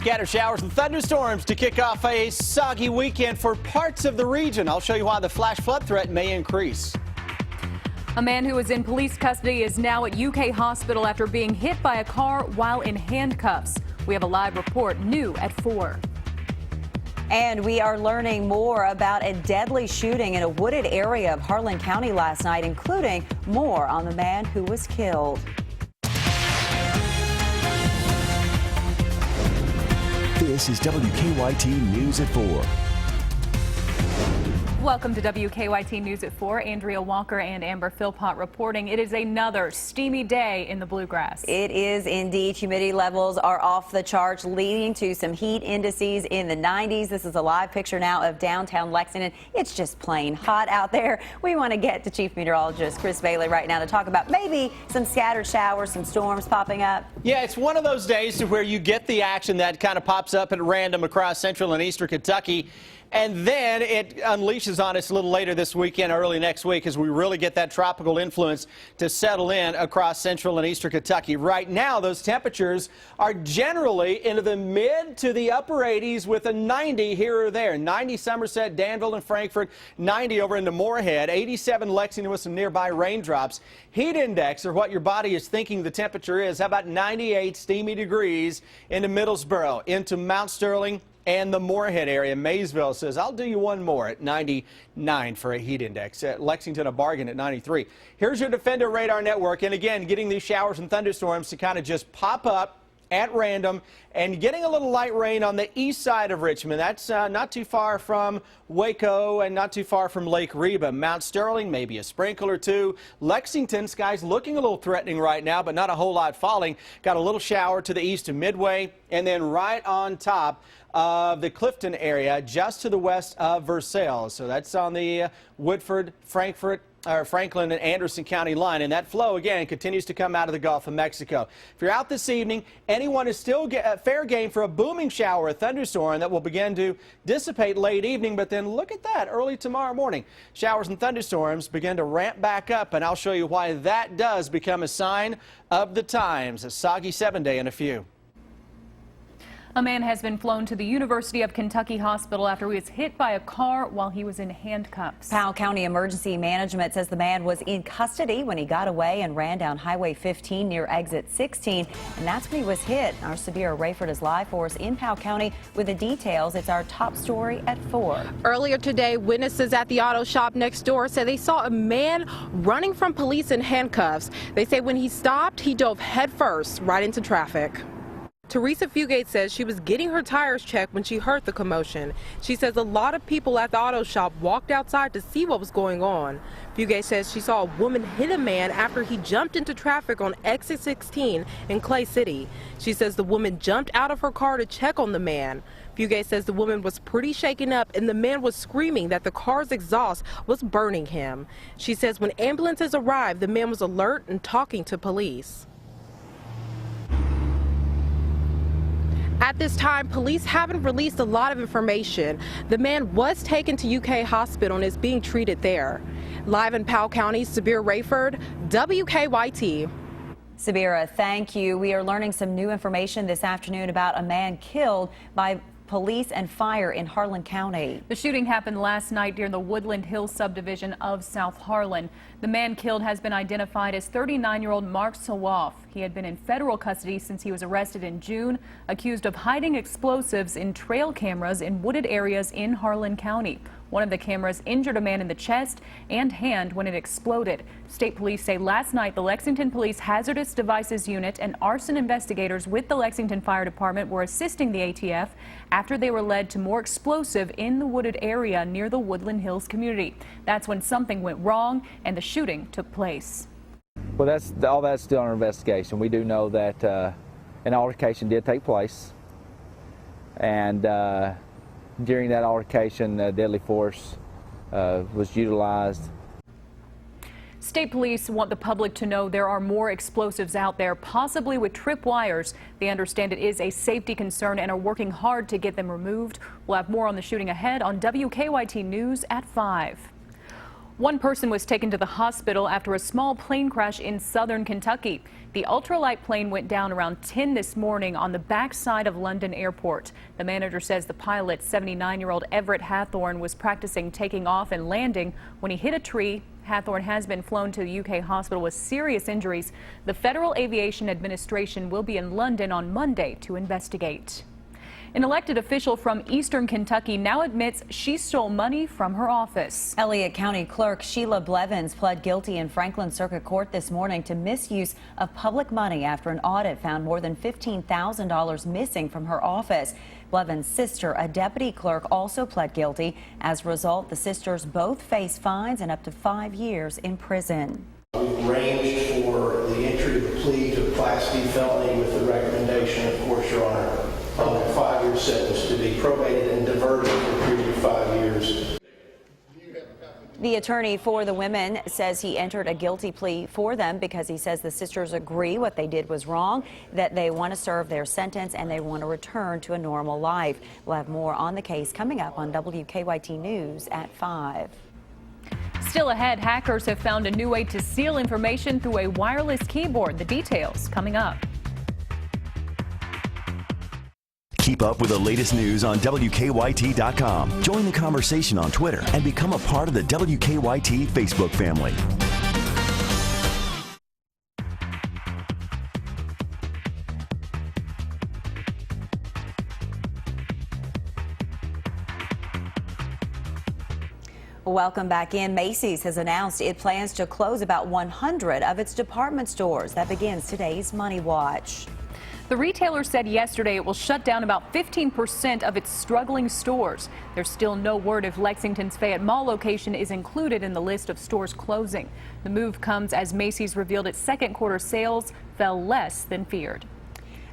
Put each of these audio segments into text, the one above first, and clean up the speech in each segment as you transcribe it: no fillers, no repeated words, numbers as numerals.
Scattered showers and thunderstorms to kick off a soggy weekend for parts of the region. I'll show you why the flash flood threat may increase. A man who was in police custody is now at UK hospital after being hit by a car while in handcuffs. We have a live report new at 4. And we are learning more about a deadly shooting in a wooded area of Harlan County last night, including more on the man who was killed. This is WKYT News at 4. Welcome to WKYT News at 4. Andrea Walker and Amber Philpott reporting. It is another steamy day in the Bluegrass. It is indeed. Humidity levels are off the charts, leading to some heat indices in the 90s. This is a live picture now of downtown Lexington. It's just plain hot out there. We want to get to Chief Meteorologist Chris Bailey right now to talk about maybe some scattered showers, some storms popping up. Yeah, it's one of those days where you get the action that kind of pops up at random across central and eastern Kentucky. And then it unleashes on us a little later this weekend, early next week, as we really get that tropical influence to settle in across central and eastern Kentucky. Right now, those temperatures are generally into the mid to the upper 80s with a 90 here or there. 90 Somerset, Danville, and Frankfort, 90 over into Moorhead, 87 Lexington with some nearby raindrops. Heat index, or what your body is thinking the temperature is, how about 98 steamy degrees into Middlesboro, into Mount Sterling, and the Moorhead area. Maysville says, I'll do you one more at 99 for a heat index. At Lexington, a bargain at 93. Here's your Defender Radar Network. And again, getting these showers and thunderstorms to kind of just pop up at random and getting a little light rain on the east side of Richmond. That's not too far from Waco and not too far from Lake Reba. Mount Sterling, maybe a sprinkle or two. Lexington, skies looking a little threatening right now, but not a whole lot falling. Got a little shower to the east of Midway, and then right on top of the Clifton area, just to the west of Versailles. So that's on the Woodford, Franklin and Anderson County line, and that flow again continues to come out of the Gulf of Mexico. If you're out this evening, anyone is still fair game for a booming shower, a thunderstorm that will begin to dissipate late evening, but then look at that early tomorrow morning. Showers and thunderstorms begin to ramp back up, and I'll show you why that does become a sign of the times. A soggy 7-day in a few. A man has been flown to the University of Kentucky Hospital after he was hit by a car while he was in handcuffs. Powell County Emergency Management says the man was in custody when he got away and ran down Highway 15 near exit 16, and that's when he was hit. Our Sabira Rayford is live for us in Powell County with the details. It's our top story at 4. Earlier today, witnesses at the auto shop next door said they saw a man running from police in handcuffs. They say when he stopped, he dove headfirst right into traffic. Teresa Fugate says she was getting her tires checked when she heard the commotion. She says a lot of people at the auto shop walked outside to see what was going on. Fugate says she saw a woman hit a man after he jumped into traffic on exit 16 in Clay City. She says the woman jumped out of her car to check on the man. Fugate says the woman was pretty shaken up and the man was screaming that the car's exhaust was burning him. She says when ambulances arrived, the man was alert and talking to police. At this time, police haven't released a lot of information. The man was taken to UK hospital and is being treated there. Live in Powell County, Sabira Rayford, WKYT. Sabira, thank you. We are learning some new information this afternoon about a man killed by police and fire in Harlan County. The shooting happened last night near the Woodland Hills subdivision of South Harlan. The man killed has been identified as 39-year-old Mark Sawaf. He had been in federal custody since he was arrested in June, accused of hiding explosives in trail cameras in wooded areas in Harlan County. One of the cameras injured a man in the chest and hand when it exploded. State police say last night the Lexington Police Hazardous Devices Unit and arson investigators with the Lexington Fire Department were assisting the ATF after they were led to more explosive in the wooded area near the Woodland Hills community. That's when something went wrong and the shooting took place. Well, all that's still under investigation. We do know that an altercation did take place, and during that altercation, deadly force was utilized. State police want the public to know there are more explosives out there, possibly with tripwires. They understand it is a safety concern and are working hard to get them removed. We'll have more on the shooting ahead on WKYT News at 5. One person was taken to the hospital after a small plane crash in southern Kentucky. The ultralight plane went down around 10 this morning on the backside of London Airport. The manager says the pilot, 79-year-old Everett Hathorn, was practicing taking off and landing when he hit a tree. Hathorn has been flown to the UK hospital with serious injuries. The Federal Aviation Administration will be in London on Monday to investigate. An elected official from eastern Kentucky now admits she stole money from her office. Elliott County Clerk Sheila Blevins pled guilty in Franklin Circuit Court this morning to misuse of public money after an audit found more than $15,000 missing from her office. Blevins' sister, a deputy clerk, also pled guilty. As a result, the sisters both face fines and up to 5 years in prison. We've arranged for the entry of a plea to a Class D felony with the recommendation, of course, Your Honor, of a 5-year sentence to be probated and diverted for a period of 5 years. The attorney for the women says he entered a guilty plea for them because he says the sisters agree what they did was wrong, that they want to serve their sentence and they want to return to a normal life. We'll have more on the case coming up on WKYT News at 5. Still ahead, hackers have found a new way to steal information through a wireless keyboard. The details coming up. Keep up with the latest news on WKYT.com. Join the conversation on Twitter and become a part of the WKYT Facebook family. Welcome back in. Macy's has announced it plans to close about 100 of its department stores. That begins today's Money Watch. The retailer said yesterday it will shut down about 15% of its struggling stores. There's still no word if Lexington's Fayette Mall location is included in the list of stores closing. The move comes as Macy's revealed its second quarter sales fell less than feared.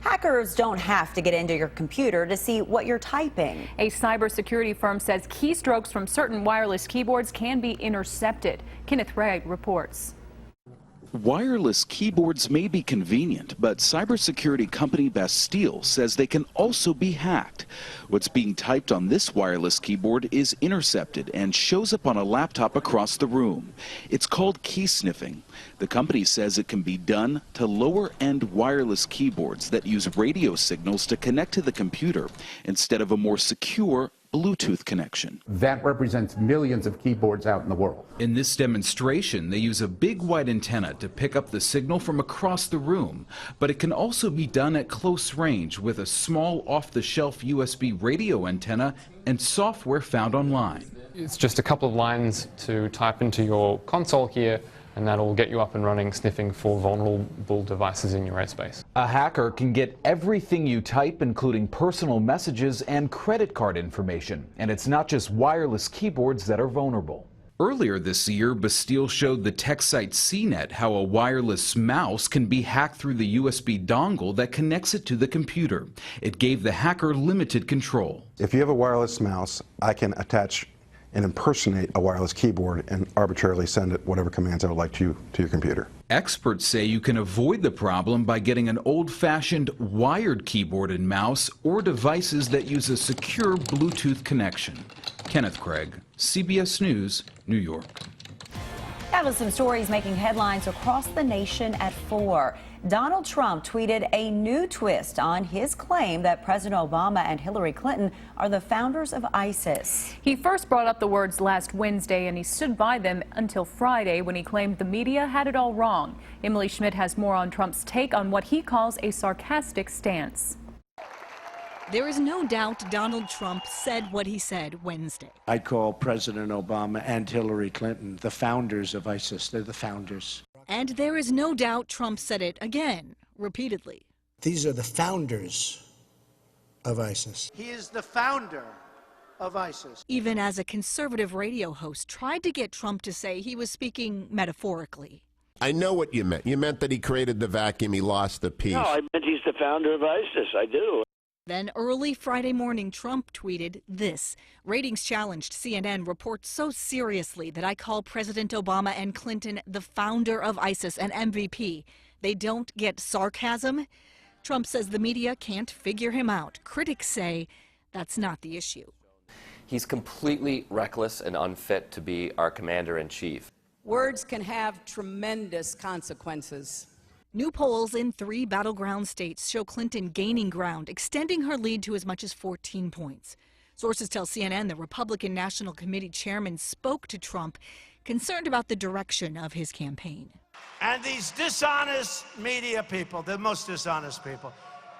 Hackers don't have to get into your computer to see what you're typing. A cybersecurity firm says keystrokes from certain wireless keyboards can be intercepted. Kenneth Ray reports. Wireless keyboards may be convenient, but cybersecurity company Bastille says they can also be hacked. What's being typed on this wireless keyboard is intercepted and shows up on a laptop across the room. It's called key sniffing. The company says it can be done to lower-end wireless keyboards that use radio signals to connect to the computer instead of a more secure Bluetooth connection. That represents millions of keyboards out in the world. In this demonstration, they use a big white antenna to pick up the signal from across the room, but it can also be done at close range with a small off-the-shelf USB radio antenna and software found online. It's just a couple of lines to type into your console here, and that'll get you up and running sniffing for vulnerable devices in your airspace. A hacker can get everything you type, including personal messages and credit card information. And it's not just wireless keyboards that are vulnerable. Earlier this year, Bastille showed the tech site CNET how a wireless mouse can be hacked through the USB dongle that connects it to the computer. It gave the hacker limited control. If you have a wireless mouse, I can attach and impersonate a wireless keyboard and arbitrarily send it whatever commands I would like to your computer. Experts say you can avoid the problem by getting an old-fashioned wired keyboard and mouse or devices that use a secure Bluetooth connection. Kenneth Craig, CBS News, New York. That was some stories making headlines across the nation at 4. Donald Trump tweeted a new twist on his claim that President Obama and Hillary Clinton are the founders of ISIS. He first brought up the words last Wednesday, and he stood by them until Friday when he claimed the media had it all wrong. Emily Schmidt has more on Trump's take on what he calls a sarcastic stance. There is no doubt Donald Trump said what he said Wednesday. I'd call President Obama and Hillary Clinton the founders of ISIS. They're the founders. And there is no doubt Trump said it again, repeatedly. These are the founders of ISIS. He is the founder of ISIS. Even as a conservative radio host tried to get Trump to say he was speaking metaphorically. I know what you meant. You meant that he created the vacuum, he lost the peace. No, I meant he's the founder of ISIS. I do. Then early Friday morning, Trump tweeted this. Ratings challenged CNN reports so seriously that I call President Obama and Clinton the founder of ISIS and MVP. They don't get sarcasm. Trump says the media can't figure him out. Critics say that's not the issue. He's completely reckless and unfit to be our commander-in-chief. Words can have tremendous consequences. New polls in 3 battleground states show Clinton gaining ground, extending her lead to as much as 14 points. Sources tell CNN the Republican National Committee chairman spoke to Trump, concerned about the direction of his campaign. And these dishonest media people, the most dishonest people,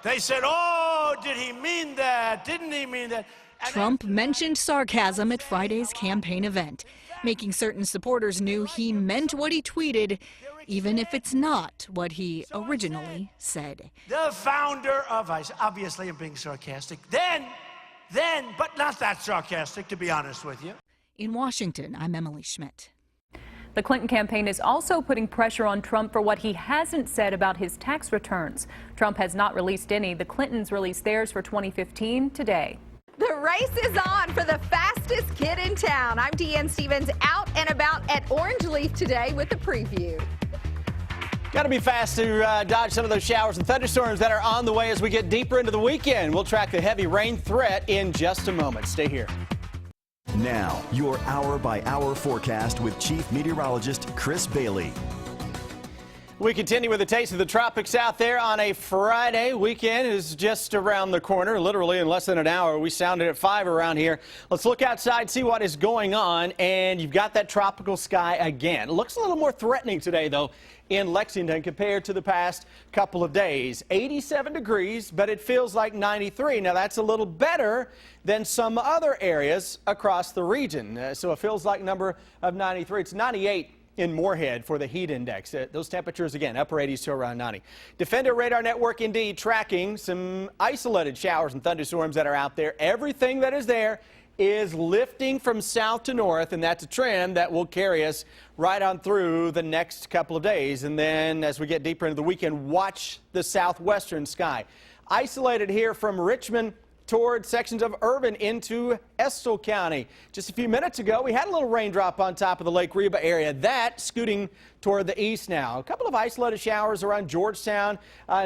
they said, oh, did he mean that? Didn't he mean that? And Trump mentioned sarcasm at Friday's campaign event, making certain supporters knew he meant what he tweeted, even if it's not what he originally said. The founder of ISIS, obviously I'm being sarcastic, then, but not that sarcastic, to be honest with you. In Washington, I'm Emily Schmidt. The Clinton campaign is also putting pressure on Trump for what he hasn't said about his tax returns. Trump has not released any. The Clintons released theirs for 2015 today. The race is on for the fastest kid in town. I'm Deanne Stevens, out and about at Orange Leaf today with a preview. Got to be fast to dodge some of those showers and thunderstorms that are on the way as we get deeper into the weekend. We'll track the heavy rain threat in just a moment. Stay here. Now, your hour-by-hour forecast with Chief Meteorologist Chris Bailey. We continue with a taste of the tropics out there on a Friday. Weekend is just around the corner, literally in less than an hour. We sounded at 5 around here. Let's look outside, see what is going on, and you've got that tropical sky again. It looks a little more threatening today, though, in Lexington compared to the past couple of days. 87 degrees, but it feels like 93. Now, that's a little better than some other areas across the region. So it feels like number of 93. It's 98 in Moorhead for the heat index. Those temperatures, again, upper 80s to around 90. Defender Radar Network indeed tracking some isolated showers and thunderstorms that are out there. Everything that is there is lifting from south to north, and that's a trend that will carry us right on through the next couple of days. And then as we get deeper into the weekend, watch the southwestern sky. Isolated here from Richmond toward sections of Urban into Estill County. Just a few minutes ago, we had a little raindrop on top of the Lake Reba area. That scooting toward the east now. A couple of isolated showers around Georgetown,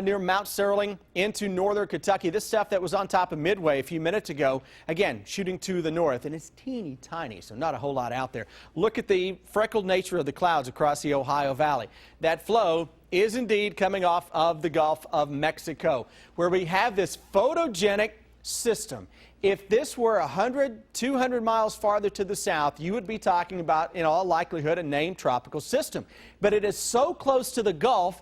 near Mount Sterling into northern Kentucky. This stuff that was on top of Midway a few minutes ago, again, shooting to the north, and it's teeny tiny, so not a whole lot out there. Look at the freckled nature of the clouds across the Ohio Valley. That flow is indeed coming off of the Gulf of Mexico, where we have this photogenic system. If this were 100, 200 miles farther to the south, you would be talking about, in all likelihood, a named tropical system. But it is so close to the Gulf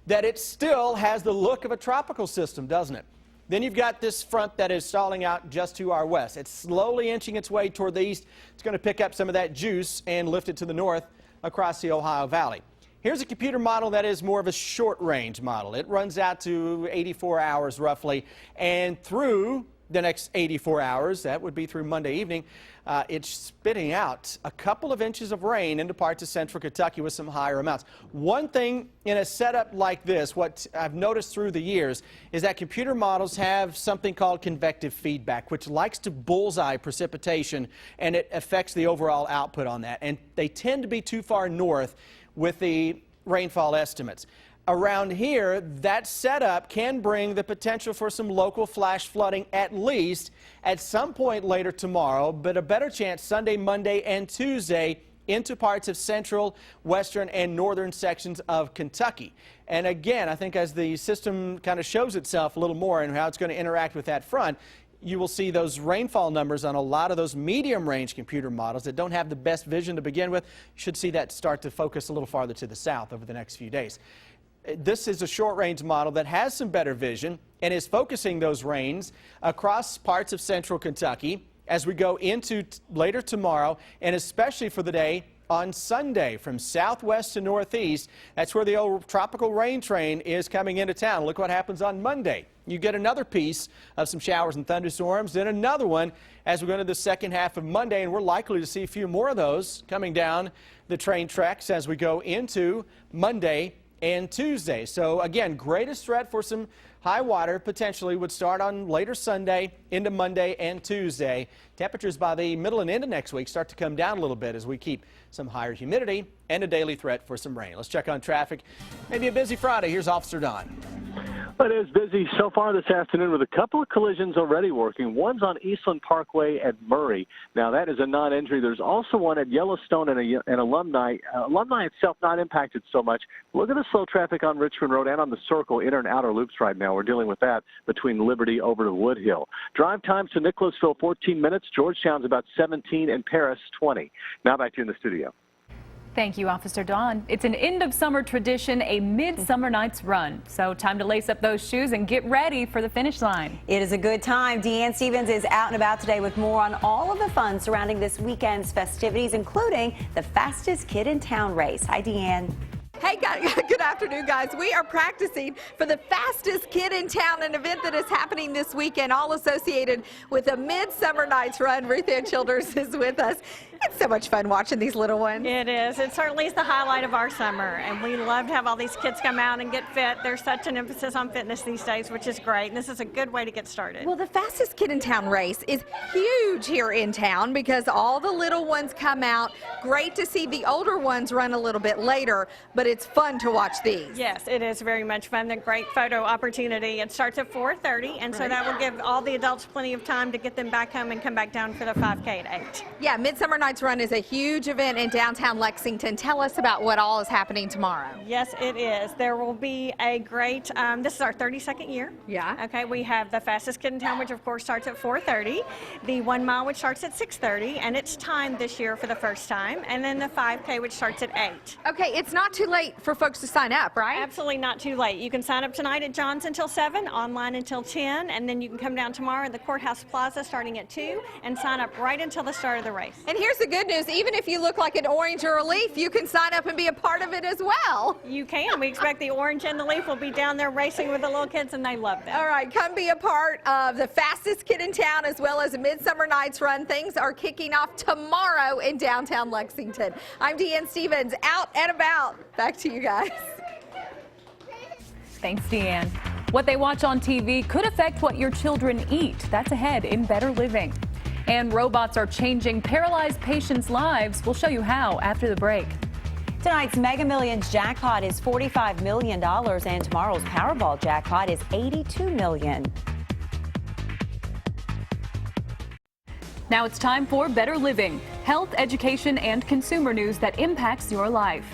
that it still has the look of a tropical system, doesn't it? Then you've got this front that is stalling out just to our west. It's slowly inching its way toward the east. It's going to pick up some of that juice and lift it to the north across the Ohio Valley. Here's a computer model that is more of a short-range model. It runs out to 84 hours roughly, and through the next 84 hours, that would be through Monday evening, it's spitting out a couple of inches of rain into parts of central Kentucky with some higher amounts. One thing in a setup like this, what I've noticed through the years, is that computer models have something called convective feedback, which likes to bullseye precipitation, and it affects the overall output on that. And they tend to be too far north with the rainfall estimates. Around here, that setup can bring the potential for some local flash flooding at least at some point later tomorrow, but a better chance Sunday, Monday, and Tuesday into parts of central, western, and northern sections of Kentucky. And again, I think as the system kind of shows itself a little more and how it's going to interact with that front, you will see those rainfall numbers on a lot of those medium-range computer models that don't have the best vision to begin with. You should see that start to focus a little farther to the south over the next few days. This is a short-range model that has some better vision and is focusing those rains across parts of central Kentucky as we go into later tomorrow, and especially for the day on Sunday from southwest to northeast. That's where the old tropical rain train is coming into town. Look what happens on Monday. You get another piece of some showers and thunderstorms, then another one as we go into the second half of Monday, and we're likely to see a few more of those coming down the train tracks as we go into Monday and Tuesday. So again, greatest threat for some high water potentially would start on later Sunday into Monday and Tuesday. Temperatures by the middle and end of next week start to come down a little bit as we keep some higher humidity and a daily threat for some rain. Let's check on traffic. Maybe a busy Friday. Here's Officer Don. It is busy so far this afternoon with a couple of collisions already working. One's on Eastland Parkway at Murray. Now, that is a non-entry. There's also one at Yellowstone and Alumni. Alumni itself not impacted so much. Look at the slow traffic on Richmond Road and on the Circle, inner and outer loops right now. We're dealing with that between Liberty over to Woodhill. Drive times to Nicholasville, 14 minutes. Georgetown's about 17 and Paris, 20. Now back to you in the studio. Thank you, Officer Dawn. It's an end-of-summer tradition, a Midsummer Night's Run. So time to lace up those shoes and get ready for the finish line. It is a good time. Deanne Stevens is out and about today with more on all of the fun surrounding this weekend's festivities, including the fastest kid in town race. Hi, Deanne. Hey, guys, good afternoon, guys. We are practicing for the fastest kid in town, an event that is happening this weekend, all associated with a Midsummer Night's Run. Ruth Ann Childers is with us. It's so much fun watching these little ones. It is. It certainly is the highlight of our summer, and we love to have all these kids come out and get fit. There's such an emphasis on fitness these days, which is great, and this is a good way to get started. Well, the fastest kid in town race is huge here in town because all the little ones come out. Great to see the older ones run a little bit later, but it's fun to watch these. Yes, it is very much fun. A great photo opportunity. It starts at 4:30, and so that will give all the adults plenty of time to get them back home and come back down for the 5K at 8. Yeah, Midsummer Night's Run is a huge event in downtown Lexington. Tell us about what all is happening tomorrow. Yes, it is. There will be a great, this is our 32nd year. Yeah. Okay, we have the fastest kid in town, which of course starts at 4:30, the 1 mile, which starts at 6:30, and it's timed this year for the first time, and then the 5K, which starts at 8. Okay, it's not too late for folks to sign up, right? Absolutely not too late. You can sign up tonight at John's until 7, online until 10, and then you can come down tomorrow at the Courthouse Plaza starting at 2 and sign up right until the start of the race. And here's the good news, even if you look like an orange or a leaf, you can sign up and be a part of it as well. You can. We expect the orange and the leaf will be down there racing with the little kids, and they love them. All right, come be a part of the fastest kid in town as well as a Midsummer Night's Run. Things are kicking off tomorrow in downtown Lexington. I'm Deanne Stevens, out and about. Back to you guys. Thanks, Deanne. What they watch on TV could affect what your children eat. That's ahead in Better Living. And robots are changing paralyzed patients' lives. We'll show you how after the break. Tonight's Mega Millions jackpot is $45 million, and tomorrow's Powerball jackpot is $82 million. Now it's time for Better Living, health, education, and consumer news that impacts your life.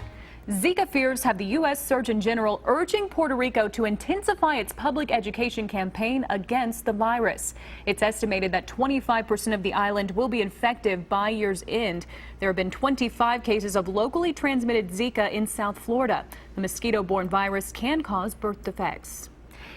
Zika fears have the U.S. Surgeon General urging Puerto Rico to intensify its public education campaign against the virus. It's estimated that 25% of the island will be infected by year's end. There have been 25 cases of locally transmitted Zika in South Florida. The mosquito-borne virus can cause birth defects.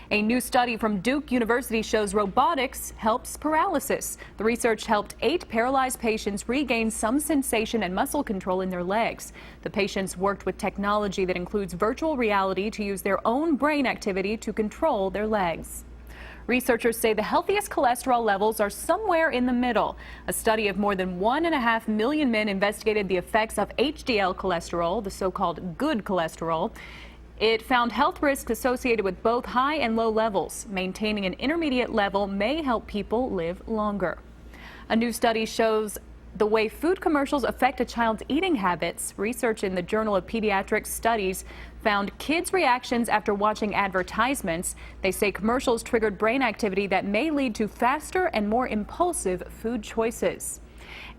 A new study from Duke University shows robotics helps paralysis. The research helped 8 paralyzed patients regain some sensation and muscle control in their legs. The patients worked with technology that includes virtual reality to use their own brain activity to control their legs. Researchers say the healthiest cholesterol levels are somewhere in the middle. A study of more than 1.5 million men investigated the effects of HDL cholesterol, the so-called good cholesterol. It found health risks associated with both high and low levels. Maintaining an intermediate level may help people live longer. A new study shows the way food commercials affect a child's eating habits. Research in the Journal of Pediatric Studies found kids' reactions after watching advertisements. They say commercials triggered brain activity that may lead to faster and more impulsive food choices.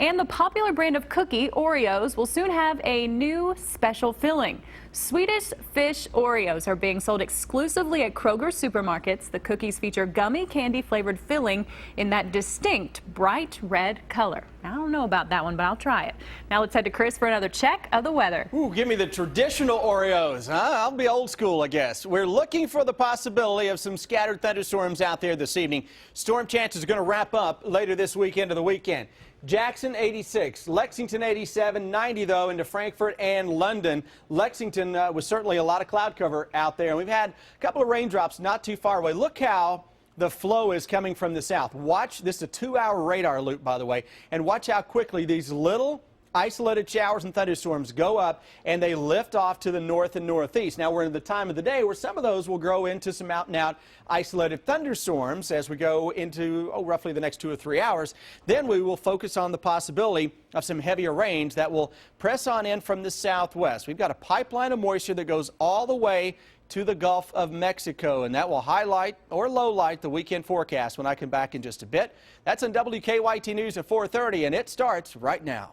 And the popular brand of cookie, Oreos, will soon have a new special filling. Swedish Fish Oreos are being sold exclusively at Kroger supermarkets. The cookies feature gummy candy flavored filling in that distinct bright red color. I don't know about that one, but I'll try it. Now let's head to Chris for another check of the weather. Ooh, give me the traditional Oreos, huh? I'll be old school, I guess. We're looking for the possibility of some scattered thunderstorms out there this evening. Storm chances are going to wrap up later this weekend of the weekend. Jackson 86, Lexington 87, 90 though into Frankfurt and London. Lexington was certainly a lot of cloud cover out there, and we've had a couple of raindrops not too far away. Look how the flow is coming from the south. Watch, this is a 2-hour radar loop, by the way, and watch how quickly these little isolated showers and thunderstorms go up and they lift off to the north and northeast. Now we're in the time of the day where some of those will grow into some out and out isolated thunderstorms as we go into roughly the next 2 or 3 hours. Then we will focus on the possibility of some heavier rains that will press on in from the southwest. We've got a pipeline of moisture that goes all the way to the Gulf of Mexico, and that will highlight or lowlight the weekend forecast when I come back in just a bit. That's on WKYT News at 4:30, and it starts right now.